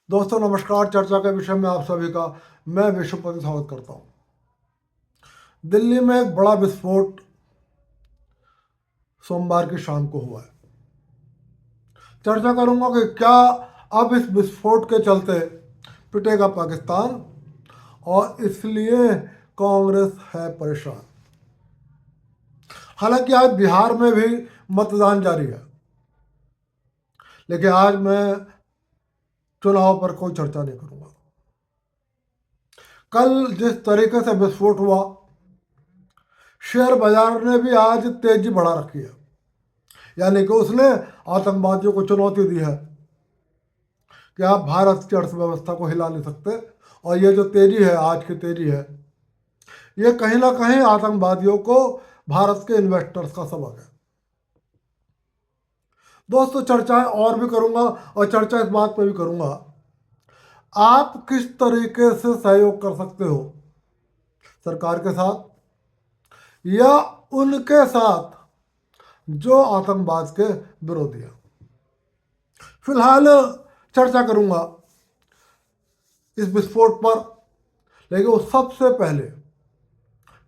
दोस्तों नमस्कार। चर्चा के विषय में आप सभी का मैं विश्वपति स्वागत करता हूं। दिल्ली में एक बड़ा विस्फोट सोमवार की शाम को हुआ है। चर्चा करूंगा कि क्या अब इस विस्फोट के चलते पिटेगा पाकिस्तान और इसलिए कांग्रेस है परेशान। हालांकि आज बिहार में भी मतदान जारी है, लेकिन आज मैं चुनाव पर कोई चर्चा नहीं करूंगा। कल जिस तरीके से विस्फोट हुआ, शेयर बाजार ने भी आज तेजी बढ़ा रखी है। यानी कि उसने आतंकवादियों को चुनौती दी है कि आप भारत की अर्थव्यवस्था को हिला नहीं सकते। और ये जो तेजी है, आज की तेजी है, ये कहीं ना कहीं आतंकवादियों को भारत के इन्वेस्टर्स का सबक है। दोस्तों चर्चाएं और भी करूंगा, और चर्चा इस बात पे भी करूंगा, आप किस तरीके से सहयोग कर सकते हो सरकार के साथ या उनके साथ जो आतंकवाद के विरोधी हैं। फिलहाल चर्चा करूंगा इस विस्फोट पर, लेकिन वो सबसे पहले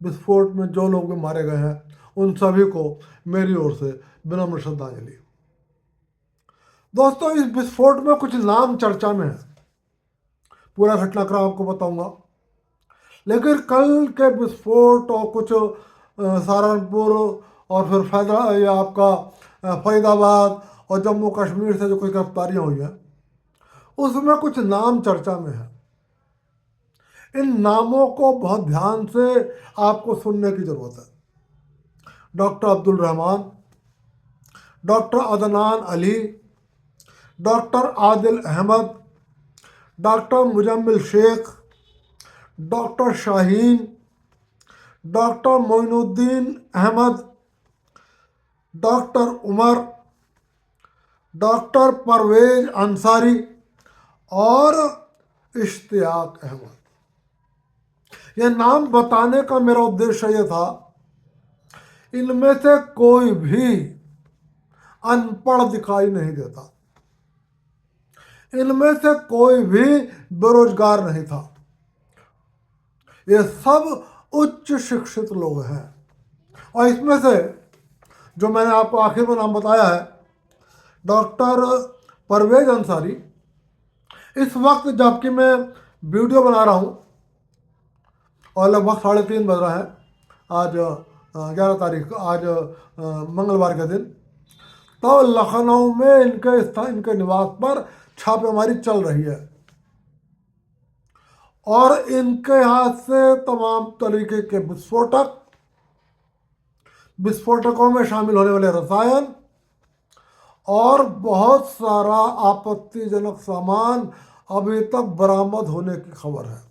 विस्फोट में जो लोग भी मारे गए हैं उन सभी को मेरी ओर से विनम्र श्रद्धांजलि। दोस्तों इस विस्फोट में कुछ नाम चर्चा में है, पूरा घटनाक्रम आपको बताऊंगा। लेकिन कल के विस्फोट और कुछ सहारनपुर और फिर ये आपका फरीदाबाद और जम्मू कश्मीर से जो कुछ गिरफ्तारियां हुई हैं, उसमें कुछ नाम चर्चा में है। इन नामों को बहुत ध्यान से आपको सुनने की जरूरत है। Doctor Abdul Rahman, doctor Adnan Ali, doctor Adil Ahmed, doctor Muzammil Shaikh, doctor Shaheen, doctor Moinuddin Ahmed, doctor Umar, doctor Parvez Ansari और इश्तियाक अहमद। ये नाम बताने का मेरा उद्देश्य ये था, इनमें से कोई भी अनपढ़ दिखाई नहीं देता, इनमें से कोई भी बेरोजगार नहीं था। ये सब उच्च शिक्षित लोग हैं। और इसमें से जो मैंने आपको आखिर में नाम बताया है, डॉक्टर परवेज अंसारी, इस वक्त जबकि मैं वीडियो बना रहा हूँ और लगभग 3:30 बज रहा है, आज 11 तारीख, आज मंगलवार के दिन, तो लखनऊ में इनके निवास पर छापेमारी चल रही है और इनके हाथ से तमाम तरीके के विस्फोटकों में शामिल होने वाले रसायन और बहुत सारा आपत्तिजनक सामान अभी तक बरामद होने की खबर है।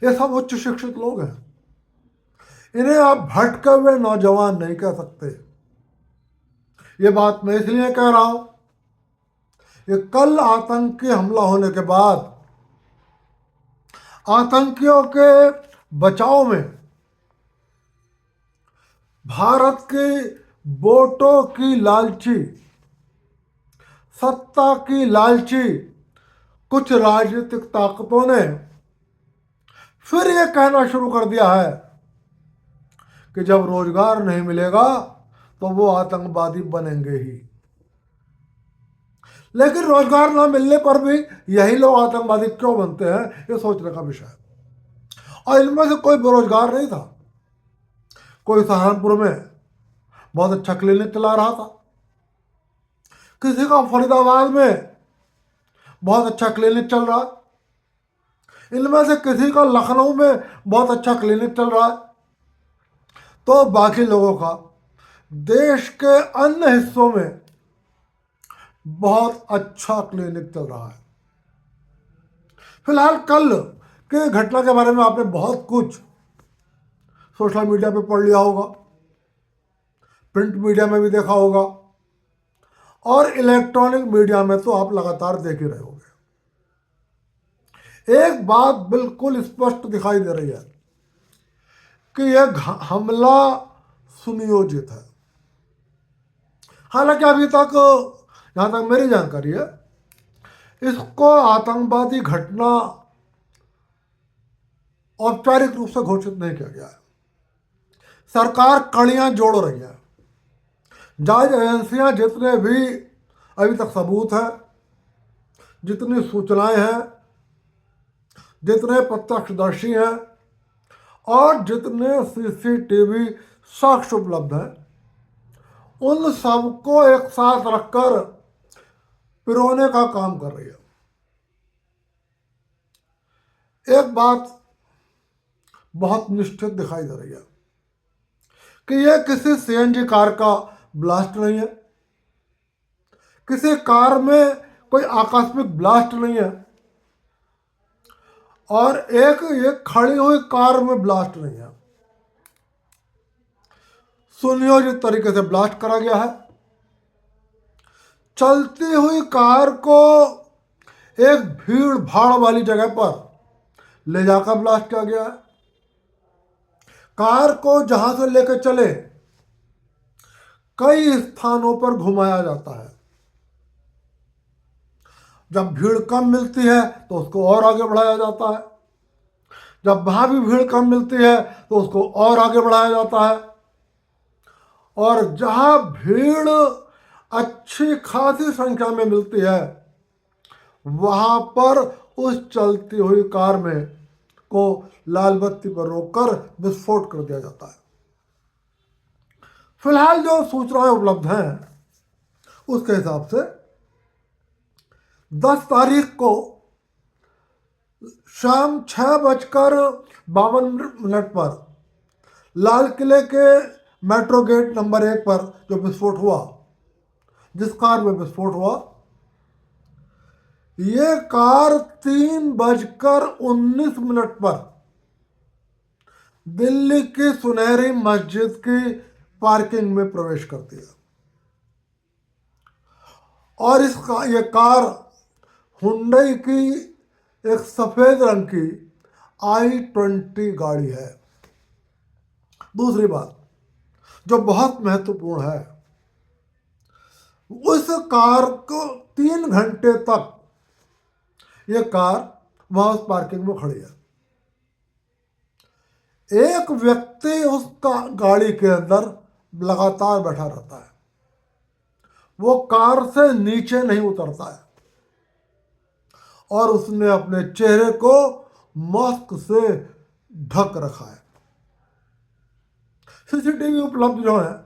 ये सब उच्च शिक्षित लोग हैं, इन्हें आप भटके हुए नौजवान नहीं कह सकते। ये बात मैं इसलिए कह रहा हूं, ये कल आतंकी हमला होने के बाद आतंकियों के बचाव में भारत की वोटों की लालची, सत्ता की लालची कुछ राजनीतिक ताकतों ने फिर ये कहना शुरू कर दिया है कि जब रोजगार नहीं मिलेगा तो वो आतंकवादी बनेंगे ही। लेकिन रोजगार ना मिलने पर भी यही लोग आतंकवादी क्यों बनते हैं, ये सोचने का विषय है। और इनमें से कोई बेरोजगार नहीं था। कोई सहारनपुर में बहुत अच्छा क्लिनिक चला रहा था, किसी का फरीदाबाद में बहुत अच्छा क्लिनिक चल रहा है, इनमें से किसी का लखनऊ में बहुत अच्छा क्लिनिक चल रहा है, तो बाकी लोगों का देश के अन्य हिस्सों में बहुत अच्छा क्लिनिक चल रहा है। फिलहाल कल के घटना के बारे में आपने बहुत कुछ सोशल मीडिया पे पढ़ लिया होगा, प्रिंट मीडिया में भी देखा होगा, और इलेक्ट्रॉनिक मीडिया में तो आप लगातार देख ही रहे होंगे। एक बात बिल्कुल स्पष्ट दिखाई दे रही है कि यह हमला सुनियोजित है। हालांकि अभी तक, जहां तक मेरी जानकारी है, इसको आतंकवादी घटना औपचारिक रूप से घोषित नहीं किया गया है। सरकार कड़ियां जोड़ रही है। जांच एजेंसियां जितने भी अभी तक सबूत हैं, जितनी सूचनाएं हैं, जितने प्रत्यक्षदर्शी हैं और जितने सीसीटीवी साक्ष्य उपलब्ध हैं, उन सबको एक साथ रखकर पिरोने का काम कर रही है। एक बात बहुत निश्चित दिखाई दे रही है कि यह किसी सीएनजी कार का ब्लास्ट नहीं है, किसी कार में कोई आकस्मिक ब्लास्ट नहीं है और एक खड़ी हुई कार में ब्लास्ट नहीं है। सुनियोजित तरीके से ब्लास्ट करा गया है। चलती हुई कार को एक भीड़ भाड़ वाली जगह पर ले जाकर ब्लास्ट किया गया है। कार को जहां से लेकर चले कई स्थानों पर घुमाया जाता है। जब भीड़ कम मिलती है तो उसको और आगे बढ़ाया जाता है, जब वहां भी भीड़ कम मिलती है तो उसको और आगे बढ़ाया जाता है, और जहां भीड़ अच्छी खासी संख्या में मिलती है वहां पर उस चलती हुई कार में को लाल बत्ती पर रोककर विस्फोट कर दिया जाता है। फिलहाल जो सूचनाएं उपलब्ध हैं उसके हिसाब से 10 तारीख को शाम 6:52 पर लाल किले के मेट्रो गेट नंबर 1 पर जो विस्फोट हुआ, जिस कार में विस्फोट हुआ, ये कार 3:19 पर दिल्ली की सुनहरी मस्जिद की पार्किंग में प्रवेश करती है। और ये कार हुंडई की एक सफेद रंग की i20 गाड़ी है। दूसरी बात जो बहुत महत्वपूर्ण है, उस कार को 3 घंटे तक ये कार वहां उस पार्किंग में खड़ी है। एक व्यक्ति उस गाड़ी के अंदर लगातार बैठा रहता है, वो कार से नीचे नहीं उतरता है और उसने अपने चेहरे को मास्क से ढक रखा है। सीसीटीवी उपलब्ध जो है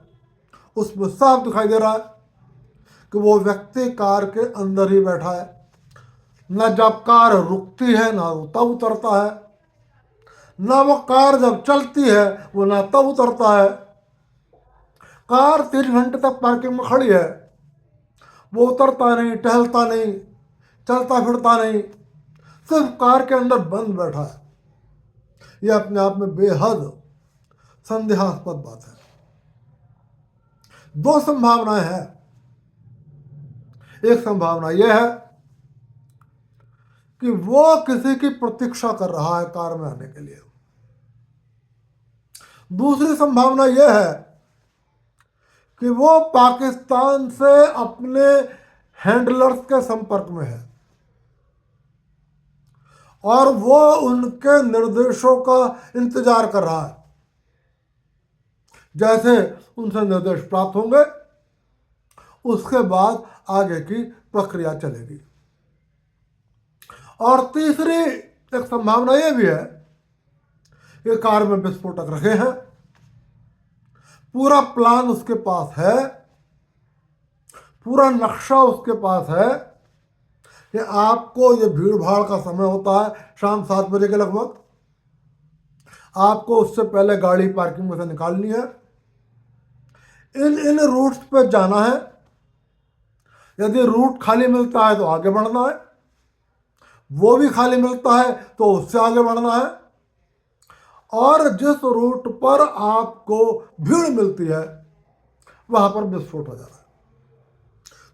उसमें साफ दिखाई दे रहा है कि वो व्यक्ति कार के अंदर ही बैठा है। न जब कार रुकती है ना वो तब उतरता है, ना वो कार जब चलती है वो ना तब उतरता है। कार 3 घंटे तक पार्किंग में खड़ी है, वो उतरता नहीं, टहलता नहीं, चलता फिरता नहीं, सिर्फ कार के अंदर बंद बैठा है। यह अपने आप में बेहद संदेहास्पद बात है। 2 संभावनाएं हैं। एक संभावना यह है कि वो किसी की प्रतीक्षा कर रहा है कार में आने के लिए। दूसरी संभावना यह है कि वो पाकिस्तान से अपने हैंडलर्स के संपर्क में है और वो उनके निर्देशों का इंतजार कर रहा है। जैसे उनसे निर्देश प्राप्त होंगे उसके बाद आगे की प्रक्रिया चलेगी। और तीसरी एक संभावना यह भी है कि कार में विस्फोटक रखे हैं, पूरा प्लान उसके पास है, पूरा नक्शा उसके पास है कि आपको ये भीड़ भाड़ का समय होता है शाम 7 बजे के लगभग, आपको उससे पहले गाड़ी पार्किंग में से निकालनी है, इन रूट्स पे जाना है। यदि रूट खाली मिलता है तो आगे बढ़ना है, वो भी खाली मिलता है तो उससे आगे बढ़ना है, और जिस रूट पर आपको भीड़ मिलती है वहां पर विस्फोट हो जाता है।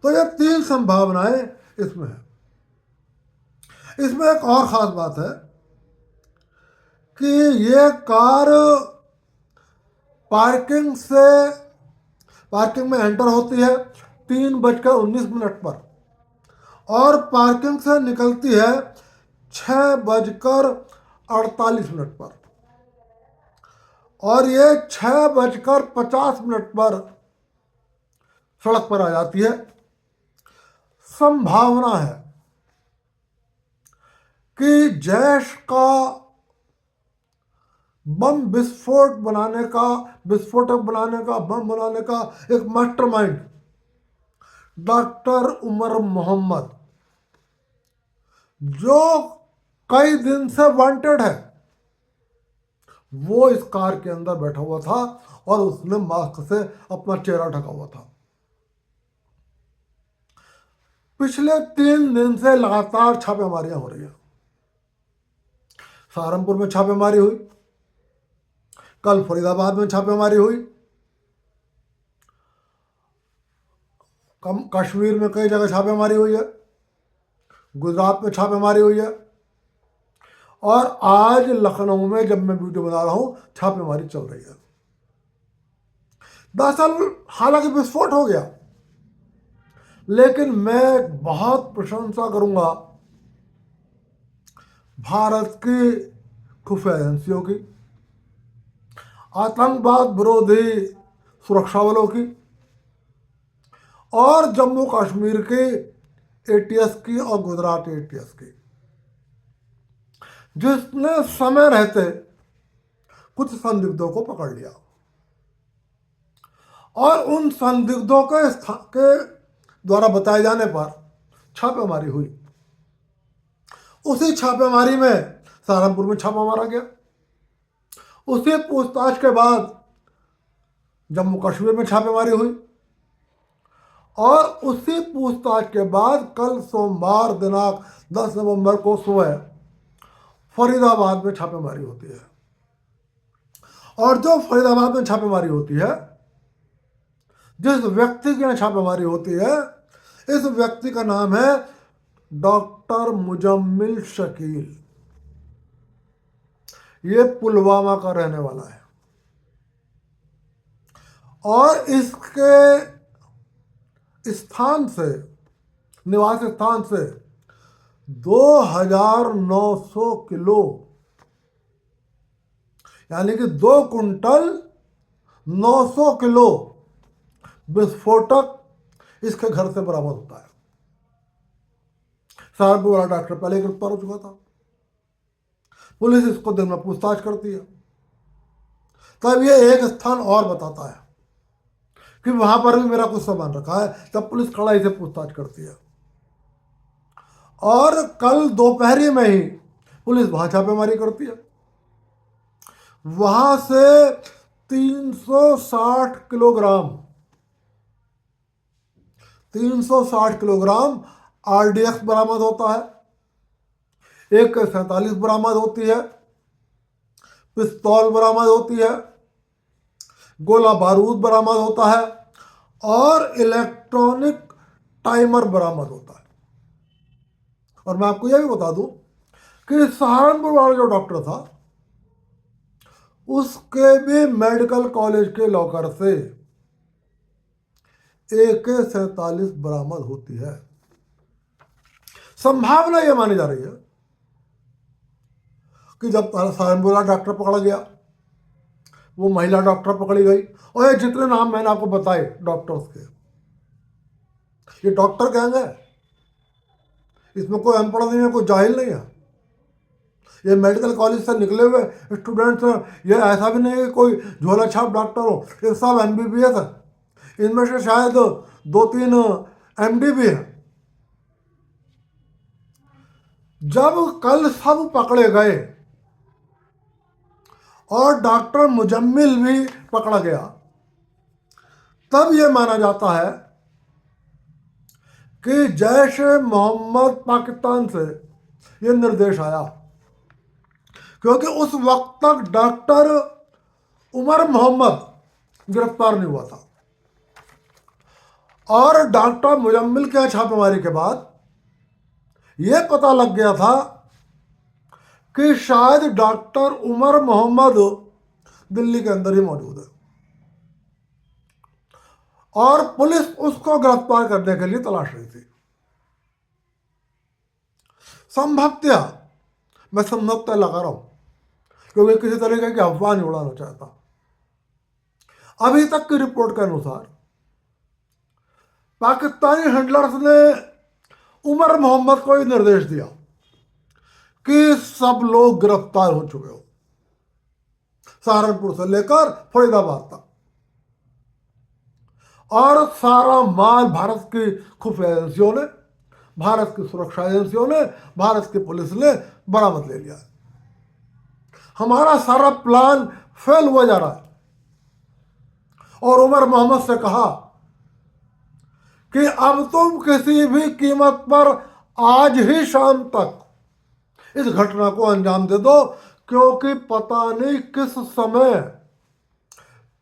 तो ये 3 संभावनाएं इसमें है। इसमें एक और खास बात है कि ये कार पार्किंग में एंटर होती है 3:19 पर और पार्किंग से निकलती है 6:48 पर और ये 6:50 पर सड़क पर आ जाती है। संभावना है कि जैश का बम विस्फोटक बनाने का, बम बनाने का एक मास्टरमाइंड डॉक्टर उमर मोहम्मद, जो कई दिन से वांटेड है, वो इस कार के अंदर बैठा हुआ था और उसने मास्क से अपना चेहरा ढका हुआ था। पिछले 3 दिन से लगातार छापेमारियां हो रही हैं। सहारनपुर में छापेमारी हुई, कल फरीदाबाद में छापेमारी हुई, कश्मीर में कई जगह छापेमारी हुई है, गुजरात में छापेमारी हुई है और आज लखनऊ में जब मैं वीडियो बना रहा हूं छापेमारी चल रही है। दरअसल हालांकि विस्फोट हो गया, लेकिन मैं बहुत प्रशंसा करूंगा भारत की खुफिया एजेंसियों की, आतंकवाद विरोधी सुरक्षा बलों की और जम्मू कश्मीर के एटीएस की और गुजरात एटीएस की, जिसने समय रहते कुछ संदिग्धों को पकड़ लिया और उन संदिग्धों के द्वारा बताए जाने पर छापेमारी हुई। उसी छापेमारी में सहारनपुर में छापा मारा गया। उसी पूछताछ के बाद जम्मू कश्मीर में छापेमारी हुई और उसी पूछताछ के बाद कल सोमवार दिनांक 10 नवंबर को सुबह फरीदाबाद में छापेमारी होती है। और जो फरीदाबाद में छापेमारी होती है, जिस व्यक्ति की यहाँ छापेमारी होती है, इस व्यक्ति का नाम है डॉक्टर मुजम्मिल शकील। ये पुलवामा का रहने वाला है और इसके स्थान से, निवास स्थान से 2900 किलो यानी कि 2 कुंटल 900 किलो विस्फोटक इसके घर से बरामद होता है। सहारनपुर वाला डॉक्टर पहले गिरफ्तार हो चुका था। पुलिस इसको दिन में पूछताछ करती है। तब ये एक स्थान और बताता है कि वहां पर भी मेरा कुछ सामान रखा है। तब पुलिस कड़ाई से पूछताछ करती है और कल दोपहरी में ही पुलिस वहां छापेमारी करती है। वहां से 360 किलोग्राम आरडीएक्स बरामद होता है, AK-47 बरामद होती है, पिस्तौल बरामद होती है, गोला बारूद बरामद होता है और इलेक्ट्रॉनिक टाइमर बरामद होता है। और मैं आपको यह भी बता दूं कि सहारनपुर वाला जो डॉक्टर था, उसके भी मेडिकल कॉलेज के लॉकर से AK-47 बरामद होती है। संभावना यह मानी जा रही है कि जब सहारनपुर वाला डॉक्टर पकड़ा गया, वो महिला डॉक्टर पकड़ी गई और ये जितने नाम मैंने आपको बताए डॉक्टर्स के, ये डॉक्टर कहेंगे, इसमें कोई अनपढ़ नहीं है, कोई जाहिल नहीं है। ये मेडिकल कॉलेज से निकले हुए स्टूडेंट्स हैं। ये ऐसा भी नहीं है कि कोई झोला छाप डॉक्टर हो। ये सब MBBS है। इनमें से शायद 2-3 MD भी हैं। जब कल सब पकड़े गए और डॉक्टर मुजम्मिल भी पकड़ा गया, तब यह माना जाता है कि जैश ए मोहम्मद पाकिस्तान से यह निर्देश आया, क्योंकि उस वक्त तक डॉक्टर उमर मोहम्मद गिरफ्तार नहीं हुआ था। और डॉक्टर मुजम्मिल के छापेमारी के बाद यह पता लग गया था कि शायद डॉक्टर उमर मोहम्मद दिल्ली के अंदर ही मौजूद है और पुलिस उसको गिरफ्तार करने के लिए तलाश रही थी। संभवतः, मैं संभवतः लगा रहा हूँ क्योंकि किसी तरीके की अफवाह नहीं उड़ाना चाहता, अभी तक की रिपोर्ट के अनुसार पाकिस्तानी हैंडलर्स ने उमर मोहम्मद को ही निर्देश दिया कि सब लोग गिरफ्तार हो चुके हो, सहारनपुर से लेकर फरीदाबाद तक, और सारा माल भारत की खुफिया एजेंसियों ने, भारत की सुरक्षा एजेंसियों ने, भारत की पुलिस ने बरामद ले लिया। हमारा सारा प्लान फेल हुआ जा रहा है। और उमर मोहम्मद से कहा कि अब तुम किसी भी कीमत पर आज ही शाम तक इस घटना को अंजाम दे दो, क्योंकि पता नहीं किस समय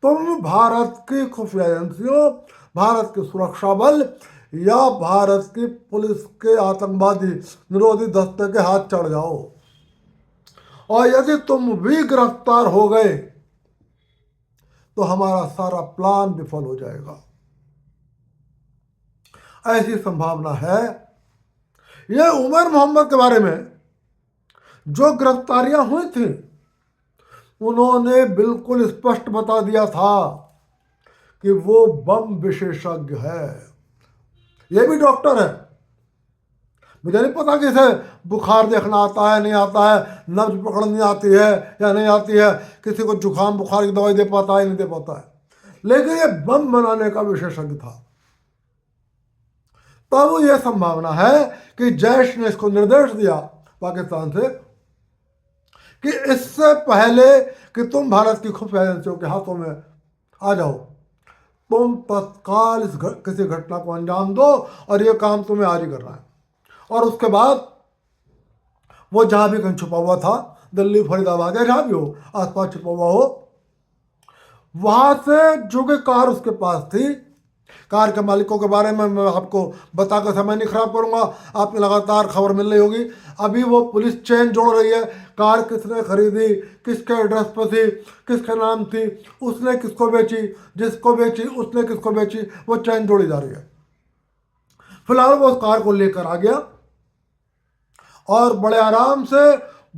तुम भारत की खुफिया एजेंसियों, भारत के सुरक्षा बल या भारत की पुलिस के आतंकवादी निरोधी दस्ते के हाथ चढ़ जाओ, और यदि तुम भी गिरफ्तार हो गए तो हमारा सारा प्लान विफल हो जाएगा। ऐसी संभावना है। यह उमर मोहम्मद के बारे में जो गिरफ्तारियां हुई थी, उन्होंने बिल्कुल स्पष्ट बता दिया था कि वो बम विशेषज्ञ है। ये भी डॉक्टर है। मुझे नहीं पता कि इसे बुखार देखना आता है नहीं आता है, नब्ज पकड़नी आती है या नहीं आती है, किसी को जुकाम बुखार की दवाई दे पाता है नहीं दे पाता है, लेकिन ये बम बनाने का विशेषज्ञ था। तब यह संभावना है कि जैश ने इसको निर्देश दिया पाकिस्तान से कि इससे पहले कि तुम भारत की खुफिया एजेंसियों के हाथों में आ जाओ, तुम तत्काल इस किसी घटना को अंजाम दो, और ये काम तुम्हें आज ही करना है। और उसके बाद वो जहां भी कहीं छुपा हुआ था, दिल्ली, फरीदाबाद या जहां भी हो आसपास छुपा हुआ हो, वहां से जो कि कार उसके पास थी, कार के मालिकों के बारे में मैं आपको बताकर समय नहीं खराब करूंगा, आपने लगातार खबर मिल रही होगी। अभी वो पुलिस चेन जोड़ रही है, कार किसने खरीदी, किसके एड्रेस पर थी, किसके नाम थी, उसने किसको बेची, जिसको बेची उसने किसको बेची, वो चेन जोड़ी जा रही है। फिलहाल वो उस कार को लेकर आ गया और बड़े आराम से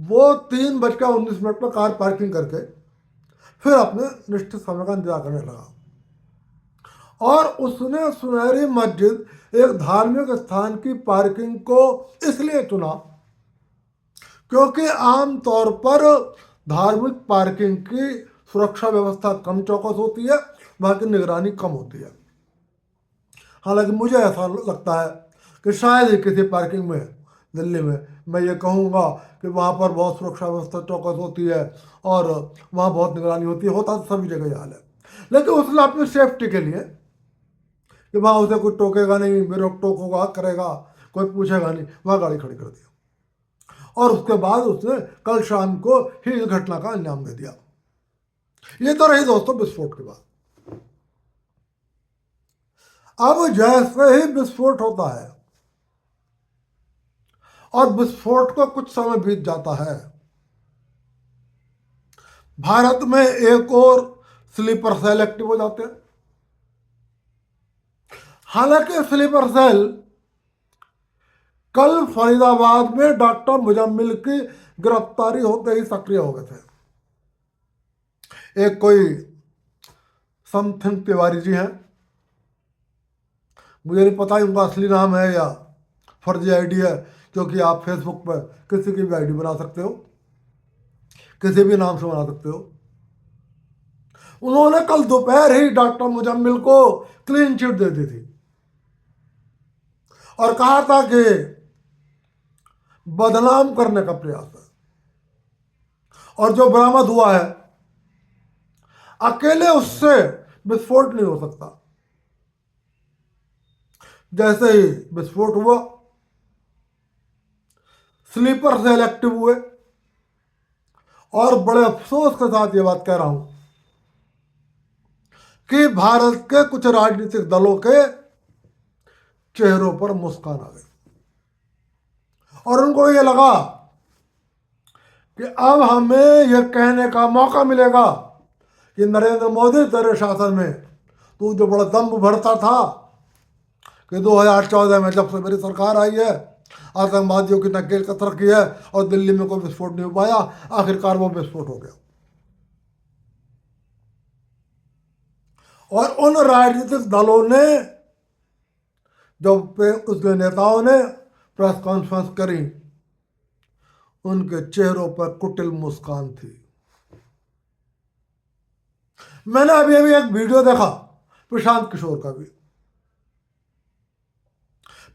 वो 3:19 पर कार पार्किंग करके फिर अपने निश्चित समय का इंतजार करने लगा। और उसने सुनहरी मस्जिद, एक धार्मिक स्थान की पार्किंग को इसलिए चुना क्योंकि आमतौर पर धार्मिक पार्किंग की सुरक्षा व्यवस्था कम चौकस होती है, वहाँ की निगरानी कम होती है। हालांकि मुझे ऐसा लगता है कि शायद ही किसी पार्किंग में दिल्ली में मैं ये कहूँगा कि वहाँ पर बहुत सुरक्षा व्यवस्था चौकस होती है और वहाँ बहुत निगरानी होती है, होता तो सभी जगह हाल है। लेकिन उसने अपनी सेफ्टी के लिए कि वहाँ उसे कोई टोकेगा नहीं, बेरोक टोक होगा करेगा, कोई पूछेगा नहीं, वहाँ गाड़ी खड़ी कर दी। और उसके बाद उसने कल शाम को ही इस घटना का अंजाम दे दिया। ये तो रही दोस्तों विस्फोट की बात। अब जैसे ही विस्फोट होता है और विस्फोट को कुछ समय बीत जाता है, भारत में एक और स्लीपर सेल एक्टिव हो जाते हैं। हालांकि स्लीपर सेल कल फरीदाबाद में डॉक्टर मुजम्मिल की गिरफ्तारी होते ही सक्रिय हो गए थे। एक कोई समथिंग तिवारी जी हैं, मुझे नहीं पता उनका असली नाम है या फर्जी आईडी है, क्योंकि आप फेसबुक पर किसी की भी आईडी बना सकते हो, किसी भी नाम से बना सकते हो। उन्होंने कल दोपहर ही डॉक्टर मुजम्मिल को क्लीन चिट दे दी थी और कहा था कि बदनाम करने का प्रयास है, और जो बरामद हुआ है अकेले उससे विस्फोट नहीं हो सकता। जैसे ही विस्फोट हुआ, स्लीपर सेल एक्टिव हुए, और बड़े अफसोस के साथ ये बात कह रहा हूं कि भारत के कुछ राजनीतिक दलों के चेहरों पर मुस्कान आ गई और उनको ये लगा कि अब हमें यह कहने का मौका मिलेगा कि नरेंद्र मोदी तेरे शासन में तू जो बड़ा दम्भ भरता था कि 2014 में जब से मेरी सरकार आई है आतंकवादियों की नकेल कतर की है और दिल्ली में कोई विस्फोट नहीं हो पाया। आखिरकार वो विस्फोट हो गया। और उन राजनीतिक दलों ने, जो उसके नेताओं ने प्रेस कॉन्फ्रेंस करी, उनके चेहरों पर कुटिल मुस्कान थी। मैंने अभी अभी एक वीडियो देखा प्रशांत किशोर का भी।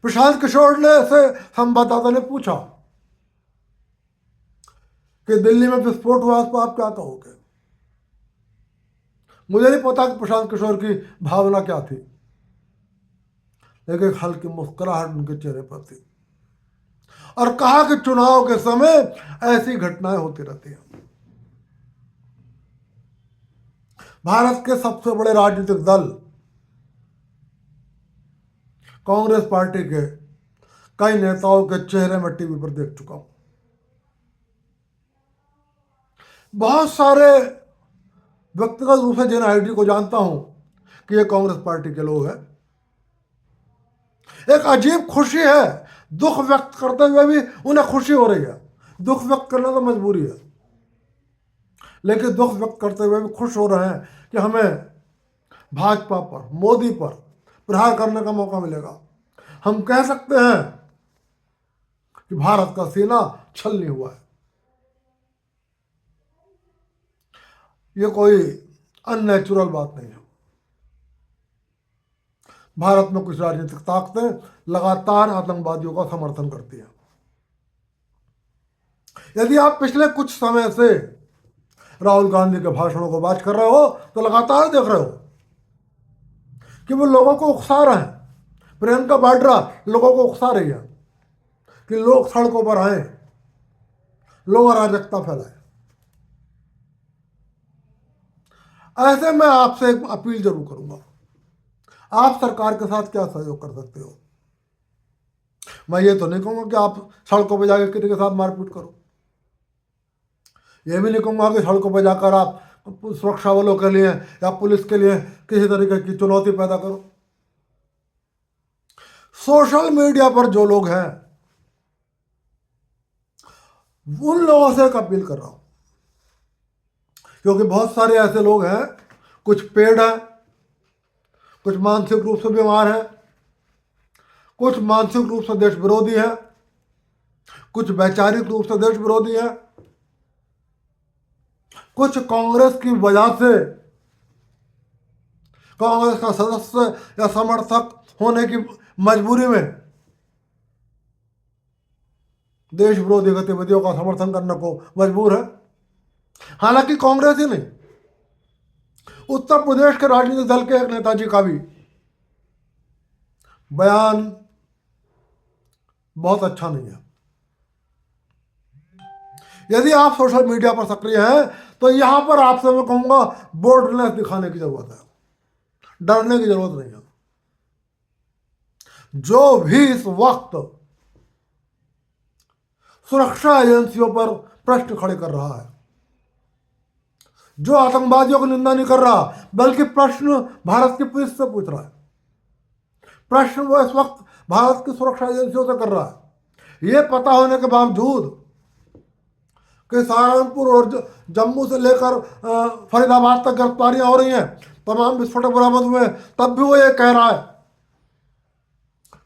प्रशांत किशोर ने से संवाददाता ने पूछा कि दिल्ली में विस्फोट हुआ तो आप क्या कहोगे। मुझे नहीं पता कि प्रशांत किशोर की भावना क्या थी, लेकिन हल्की मुस्कुराहट उनके चेहरे पर थी और कहा कि चुनाव के समय ऐसी घटनाएं होती रहती हैं। भारत के सबसे बड़े राजनीतिक दल कांग्रेस पार्टी के कई नेताओं के चेहरे में टीवी पर देख चुका हूं। बहुत सारे व्यक्तिगत रूप से जिन आईडी को जानता हूं कि ये कांग्रेस पार्टी के लोग हैं, एक अजीब खुशी है। दुख व्यक्त करते हुए भी उन्हें खुशी हो रही है। दुख व्यक्त करना तो मजबूरी है, लेकिन दुख व्यक्त करते हुए भी खुश हो रहे हैं कि हमें भाजपा पर, मोदी पर प्रहार करने का मौका मिलेगा। हम कह सकते हैं कि भारत का सीना छलनी हुआ है। ये कोई अननेचुरल बात नहीं है। भारत में कुछ राजनीतिक ताकतें लगातार आतंकवादियों का समर्थन करती हैं। यदि आप पिछले कुछ समय से राहुल गांधी के भाषणों को वाच कर रहे हो तो लगातार देख रहे हो कि वो लोगों को उकसा रहे हैं। प्रियंका वाड्रा लोगों को उकसा रही है कि लोग सड़कों पर आए, लोग अराजकता फैलाए। ऐसे में आपसे एक अपील जरूर करूंगा, आप सरकार के साथ क्या सहयोग कर सकते हो। मैं ये तो नहीं कहूंगा कि आप सड़कों पर जाकर किसी के साथ मारपीट करो। ये भी नहीं कहूंगा कि सड़कों पर जाकर आप सुरक्षा बलों के लिए या पुलिस के लिए किसी तरीके की चुनौती पैदा करो। सोशल मीडिया पर जो लोग हैं, उन लोगों से एक अपील कर रहा हूं, क्योंकि बहुत सारे ऐसे लोग हैं, कुछ पेड हैं, कुछ मानसिक रूप से बीमार हैं, कुछ मानसिक रूप से देश विरोधी हैं, कुछ वैचारिक रूप से देश विरोधी हैं, कुछ कांग्रेस की वजह से, कांग्रेस का सदस्य या समर्थक होने की मजबूरी में देश विरोधी गतिविधियों का समर्थन करने को मजबूर है। हालांकि कांग्रेस ही नहीं, उत्तर प्रदेश के राजनीतिक दल के एक नेताजी का भी बयान बहुत अच्छा नहीं है। यदि आप सोशल मीडिया पर सक्रिय हैं तो यहां पर आपसे मैं कहूंगा बोल्डनेस दिखाने की जरूरत है, डरने की जरूरत नहीं है। जो भी इस वक्त सुरक्षा एजेंसियों पर प्रश्न खड़े कर रहा है, जो आतंकवादियों की निंदा नहीं कर रहा बल्कि प्रश्न भारत की पुलिस से पूछ रहा है, प्रश्न वो इस वक्त भारत की सुरक्षा एजेंसियों से कर रहा है, ये पता होने के बावजूद कि सहारनपुर और जम्मू से लेकर फरीदाबाद तक गिरफ्तारियां हो रही हैं, तमाम विस्फोटक बरामद हुए, तब भी वो ये कह रहा है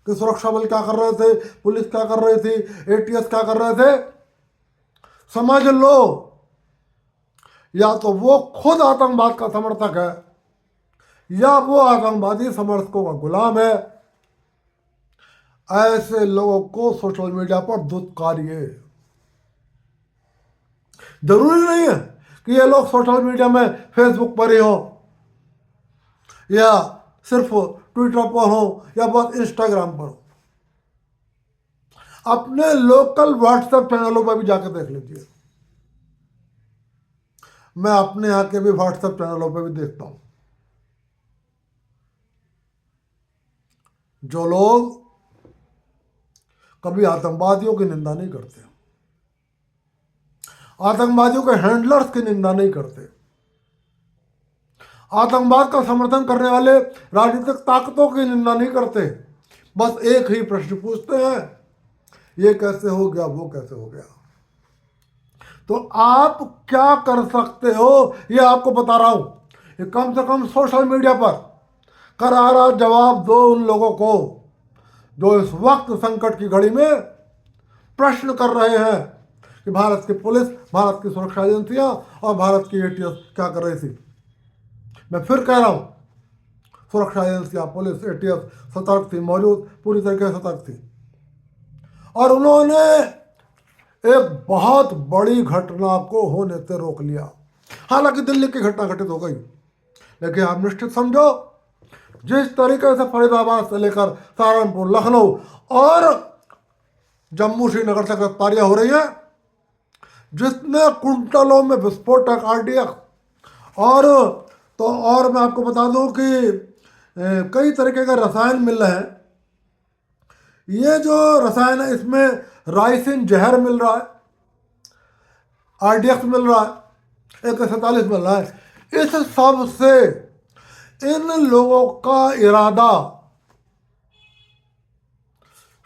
कि सुरक्षा बल क्या कर रहे थे, पुलिस क्या कर रही थी, एटीएस क्या कर रहे थे। समझ लो, या तो वो खुद आतंकवाद का समर्थक है या वो आतंकवादी समर्थकों का गुलाम है। ऐसे लोगों को सोशल मीडिया पर धुतकारिए। जरूरी नहीं है कि ये लोग सोशल मीडिया में फेसबुक पर ही हो या सिर्फ ट्विटर पर हो या बस इंस्टाग्राम पर हो। अपने लोकल व्हाट्सएप चैनलों पर भी जाकर देख लीजिए। मैं अपने यहाँ के भी व्हाट्सएप चैनलों पर भी देखता हूं, जो लोग कभी आतंकवादियों की निंदा नहीं करते, आतंकवादियों के हैंडलर्स की निंदा नहीं करते, आतंकवाद का समर्थन करने वाले राजनीतिक ताकतों की निंदा नहीं करते, बस एक ही प्रश्न पूछते हैं ये कैसे हो गया, वो कैसे हो गया। तो आप क्या कर सकते हो ये आपको बता रहा हूं। ये कम से कम सोशल मीडिया पर करारा जवाब दो उन लोगों को जो इस वक्त संकट की घड़ी में प्रश्न कर रहे हैं कि भारत की पुलिस, भारत की सुरक्षा एजेंसियां और भारत की एटीएस क्या कर रही थी। मैं फिर कह रहा हूं, सुरक्षा एजेंसियां, पुलिस, एटीएस सतर्क थी, मौजूद पूरी तरीके से सतर्क थी, और उन्होंने एक बहुत बड़ी घटना को होने से रोक लिया। हालांकि दिल्ली की घटना घटित हो गई, लेकिन आप निश्चित समझो जिस तरीके से फरीदाबाद से लेकर सहारनपुर, लखनऊ और जम्मू श्रीनगर तक गिरफ्तारियां हो रही हैं, जितने कुंटलों में विस्फोटक, आरडीएक्स और तो और मैं आपको बता दूं कि कई तरीके का रसायन मिल रहे हैं। ये जो रसायन है इसमें राइसिन जहर मिल रहा है, आरडीएक्स मिल रहा है, AK-47 मिल रहा है। इस सब से इन लोगों का इरादा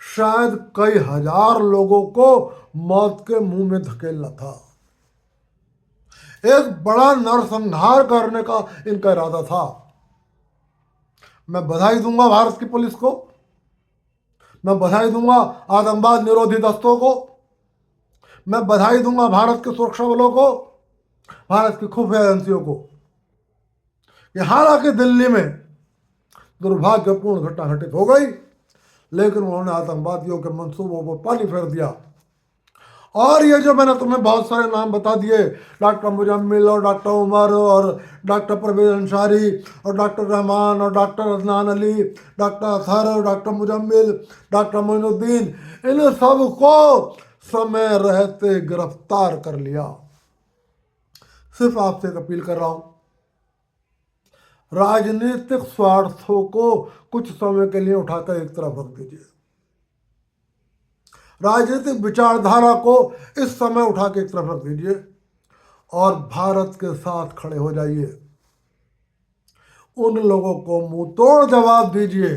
शायद कई हजार लोगों को मौत के मुंह में धकेलना था। एक बड़ा नरसंहार करने का इनका इरादा था। मैं बधाई दूंगा भारत की पुलिस को, मैं बधाई दूंगा आतंकवाद निरोधी दस्तों को, मैं बधाई दूंगा भारत के सुरक्षा बलों को, भारत की खुफिया एजेंसियों को। कि हालांकि दिल्ली में दुर्भाग्यपूर्ण घटना घटित हो गई, लेकिन उन्होंने आतंकवादियों के मंसूबों पर पानी फेर दिया। और ये जो मैंने तुम्हें बहुत सारे नाम बता दिए, डॉक्टर मुजम्मिल और डॉक्टर उमर और डॉक्टर परवेज अंसारी और डॉक्टर रहमान और डॉक्टर अदनान अली, डॉक्टर अतहर और डॉक्टर मुजम्मिल, डॉक्टर मोइनुद्दीन, इन सब को समय रहते गिरफ्तार कर लिया। सिर्फ आपसे एक अपील कर रहा हूं, राजनीतिक स्वार्थों को कुछ समय के लिए उठाकर एक तरफ रख दीजिए, राजनीतिक विचारधारा को इस समय उठा के एक तरफ रख दीजिए और भारत के साथ खड़े हो जाइए। उन लोगों को मुंह तोड़ जवाब दीजिए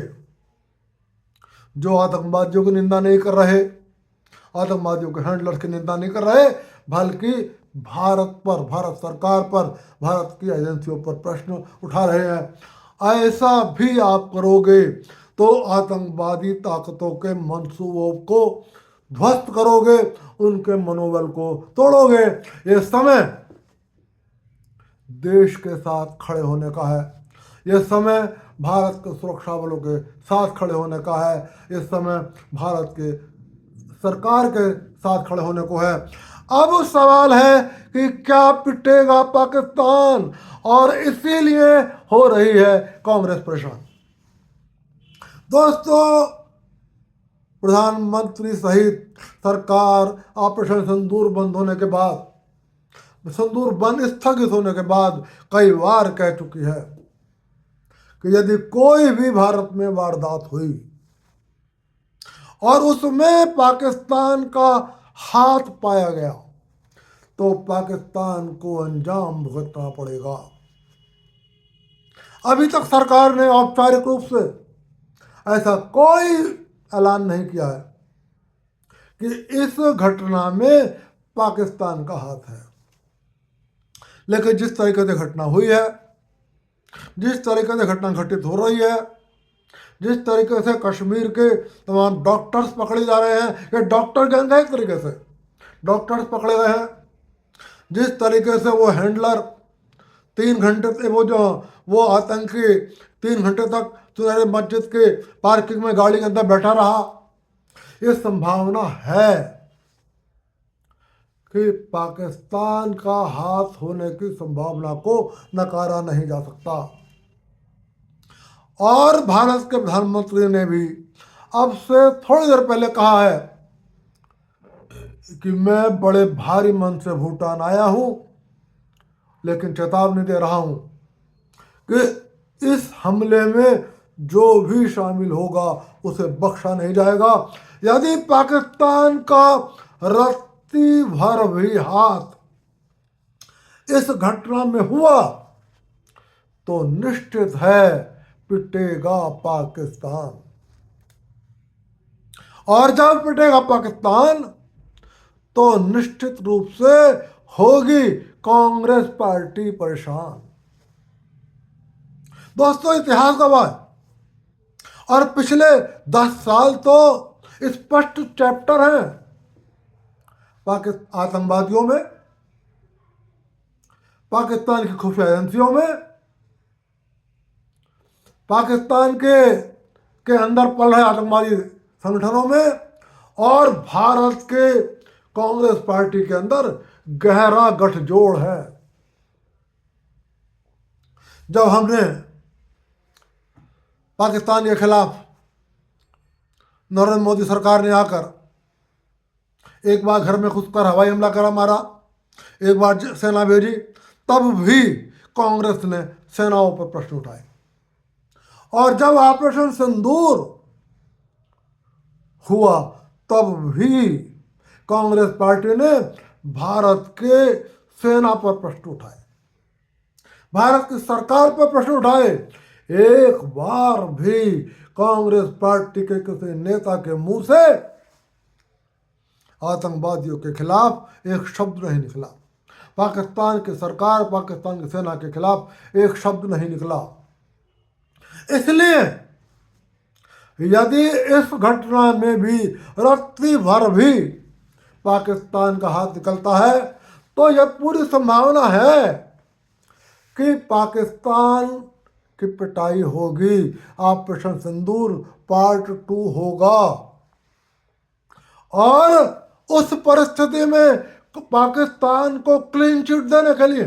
जो आतंकवादियों की निंदा नहीं कर रहे, आतंकवादियों के हैंडलर्स की निंदा नहीं कर रहे, बल्कि भारत पर, भारत सरकार पर, भारत की एजेंसियों पर प्रश्न उठा रहे हैं। ऐसा भी आप करोगे तो आतंकवादी ताकतों के मंसूबों को ध्वस्त करोगे, उनके मनोबल को तोड़ोगे। ये समय देश के साथ खड़े होने का है, ये समय भारत के सुरक्षा बलों के साथ खड़े होने का है, इस समय भारत के सरकार के साथ खड़े होने को है। अब सवाल है कि क्या पिटेगा पाकिस्तान, और इसीलिए हो रही है कांग्रेस परेशान। दोस्तों, प्रधानमंत्री सहित सरकार ऑपरेशन सिंदूर बंद होने के बाद, सिंदूर बंद स्थगित होने के बाद कई बार कह चुकी है कि यदि कोई भी भारत में वारदात हुई और उसमें पाकिस्तान का हाथ पाया गया तो पाकिस्तान को अंजाम भुगतना पड़ेगा। अभी तक सरकार ने औपचारिक रूप से ऐसा कोई ऐलान नहीं किया है कि इस घटना में पाकिस्तान का हाथ है, लेकिन जिस तरीके से घटना हुई है, जिस तरीके से घटना घटित हो रही है, जिस तरीके से कश्मीर के तमाम डॉक्टर्स पकड़े जा रहे हैं, ये डॉक्टर गैंग है, एक तरीके से डॉक्टर्स पकड़े गए हैं, जिस तरीके से वो हैंडलर 3 घंटे से वो आतंकी 3 घंटे तक सुनहरे मस्जिद के पार्किंग में गाड़ी के अंदर बैठा रहा, ये संभावना है कि पाकिस्तान का हाथ होने की संभावना को नकारा नहीं जा सकता। और भारत के प्रधानमंत्री ने भी अब से थोड़ी देर पहले कहा है कि मैं बड़े भारी मन से भूटान आया हूं, लेकिन चेतावनी दे रहा हूं कि इस हमले में जो भी शामिल होगा उसे बख्शा नहीं जाएगा। यदि पाकिस्तान का रत्ती भर भी हाथ इस घटना में हुआ तो निश्चित है पिटेगा पाकिस्तान। और जब पिटेगा पाकिस्तान तो निश्चित रूप से होगी कांग्रेस पार्टी परेशान। दोस्तों, इतिहास गवाह है और पिछले 10 साल तो स्पष्ट चैप्टर हैं पाकिस्तान आतंकवादियों में, पाकिस्तान की खुफिया एजेंसियों में, पाकिस्तान के अंदर पल रहे आतंकवादी संगठनों में, और भारत के कांग्रेस पार्टी के अंदर गहरा गठजोड़ है। जब हमने पाकिस्तान के खिलाफ नरेंद्र मोदी सरकार ने आकर एक बार घर में घुसकर हवाई हमला करा मारा, एक बार सेना भेजी, तब भी कांग्रेस ने सेनाओं पर प्रश्न उठाए। और जब ऑपरेशन सिंदूर हुआ तब भी कांग्रेस पार्टी ने भारत के सेना पर प्रश्न उठाए, भारत की सरकार पर प्रश्न उठाए। एक बार भी कांग्रेस पार्टी के किसी नेता के मुंह से आतंकवादियों के खिलाफ एक शब्द नहीं निकला, पाकिस्तान की सरकार, पाकिस्तान की सेना के खिलाफ एक शब्द नहीं निकला। इसलिए यदि इस घटना में भी रत्ती भर भी पाकिस्तान का हाथ निकलता है तो यह पूरी संभावना है कि पाकिस्तान की पिटाई होगी, ऑपरेशन सिंदूर पार्ट 2 होगा। और उस परिस्थिति में पाकिस्तान को क्लीन चिट देने के लिए,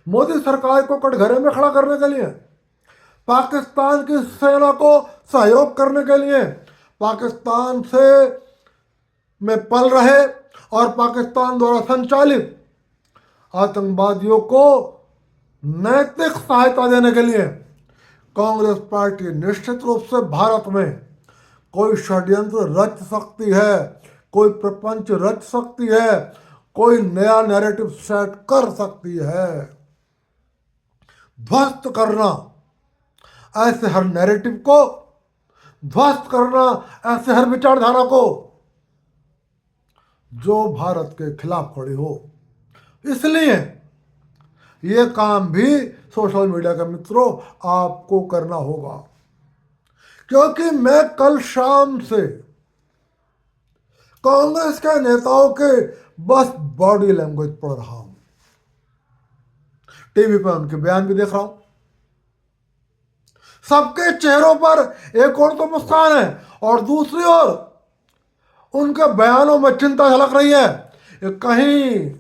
मोदी सरकार को कटघरे में खड़ा करने के लिए, पाकिस्तान की सेना को सहयोग करने के लिए, पाकिस्तान से में पल रहे और पाकिस्तान द्वारा संचालित आतंकवादियों को नैतिक सहायता देने के लिए कांग्रेस पार्टी निश्चित रूप से भारत में कोई षड्यंत्र रच सकती है, कोई प्रपंच रच सकती है, कोई नया नैरेटिव सेट कर सकती है। ध्वस्त करना ऐसे हर नैरेटिव को, ध्वस्त करना ऐसे हर विचारधारा को जो भारत के खिलाफ खड़ी हो। इसलिए ये काम भी सोशल मीडिया के मित्रों आपको करना होगा, क्योंकि मैं कल शाम से कांग्रेस के नेताओं के बस बॉडी लैंग्वेज पढ़ रहा हूं, टीवी पर उनके बयान भी देख रहा हूं। सबके चेहरों पर एक और तो मुस्कान है और दूसरी ओर उनके बयानों में चिंता झलक रही है कि कहीं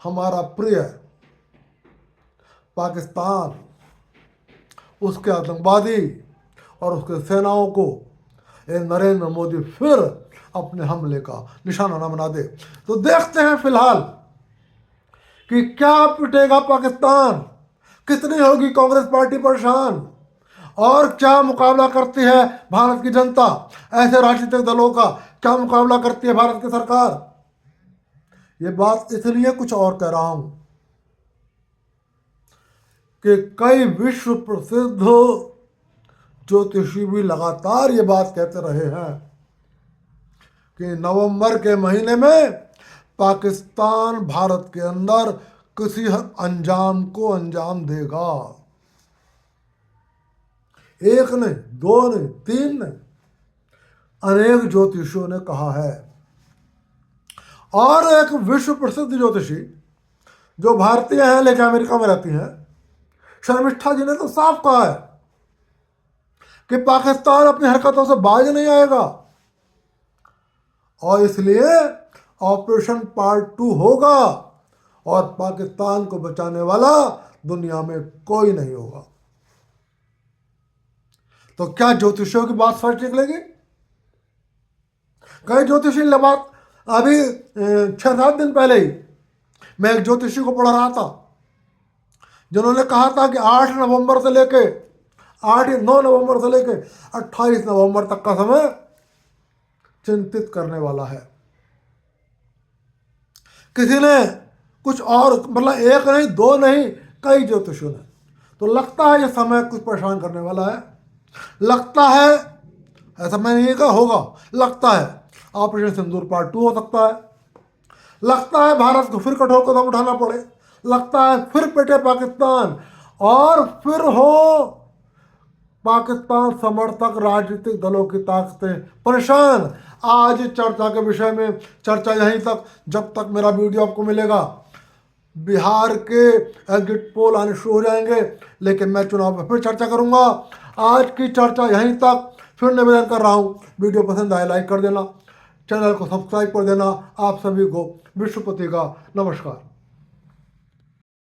हमारा प्रिय पाकिस्तान उसके आतंकवादी और उसके सेनाओं को नरेंद्र मोदी फिर अपने हमले का निशाना न बना दे। तो देखते हैं फिलहाल कि क्या पिटेगा पाकिस्तान, कितनी होगी कांग्रेस पार्टी परेशान, और क्या मुकाबला करती है भारत की जनता, ऐसे राजनीतिक दलों का क्या मुकाबला करती है भारत की सरकार। ये बात इसलिए कुछ और कह रहा हूं कि कई विश्व प्रसिद्ध ज्योतिषी भी लगातार ये बात कहते रहे हैं कि नवंबर के महीने में पाकिस्तान भारत के अंदर किसी अंजाम को अंजाम देगा। एक नहीं, दो नहीं, तीन नहीं, अनेक ज्योतिषियों ने कहा है। और एक विश्व प्रसिद्ध ज्योतिषी जो भारतीय हैं लेकिन अमेरिका में रहती हैं, शर्मिष्ठा जी ने तो साफ कहा है कि पाकिस्तान अपनी हरकतों से बाज नहीं आएगा और इसलिए ऑपरेशन पार्ट 2 होगा और पाकिस्तान को बचाने वाला दुनिया में कोई नहीं होगा। तो क्या ज्योतिषियों की बात सच निकलेगी? कई ज्योतिषी बात अभी 6-7 दिन पहले ही मैं एक ज्योतिषी को पढ़ रहा था जिन्होंने कहा था कि 8 नवंबर से लेके 8 या 9 नवंबर से लेके 28 नवंबर तक का समय चिंतित करने वाला है। किसी ने कुछ और, मतलब एक नहीं, दो नहीं, कई ज्योतिषियों ने। तो लगता है ये समय कुछ परेशान करने वाला है। लगता है ऐसा मैं नहीं कहा होगा, लगता है ऑपरेशन सिंदूर पार्ट 2 हो सकता है, लगता है भारत को फिर कठोर कदम उठाना पड़े, लगता है फिर पिटे पाकिस्तान, और फिर हो पाकिस्तान समर्थक राजनीतिक दलों की ताकतें परेशान। आज चर्चा के विषय में चर्चा यहीं तक, जब तक मेरा वीडियो आपको मिलेगा बिहार के एग्जिट पोल आने शुरू हो जाएंगे, लेकिन मैं चुनाव पर फिर चर्चा करूंगा। आज की चर्चा यहीं तक, फिर निवेदन कर रहा हूँ, वीडियो पसंद आए लाइक कर देना, चैनल को सब्सक्राइब कर देना। आप सभी को विश्वपति का नमस्कार।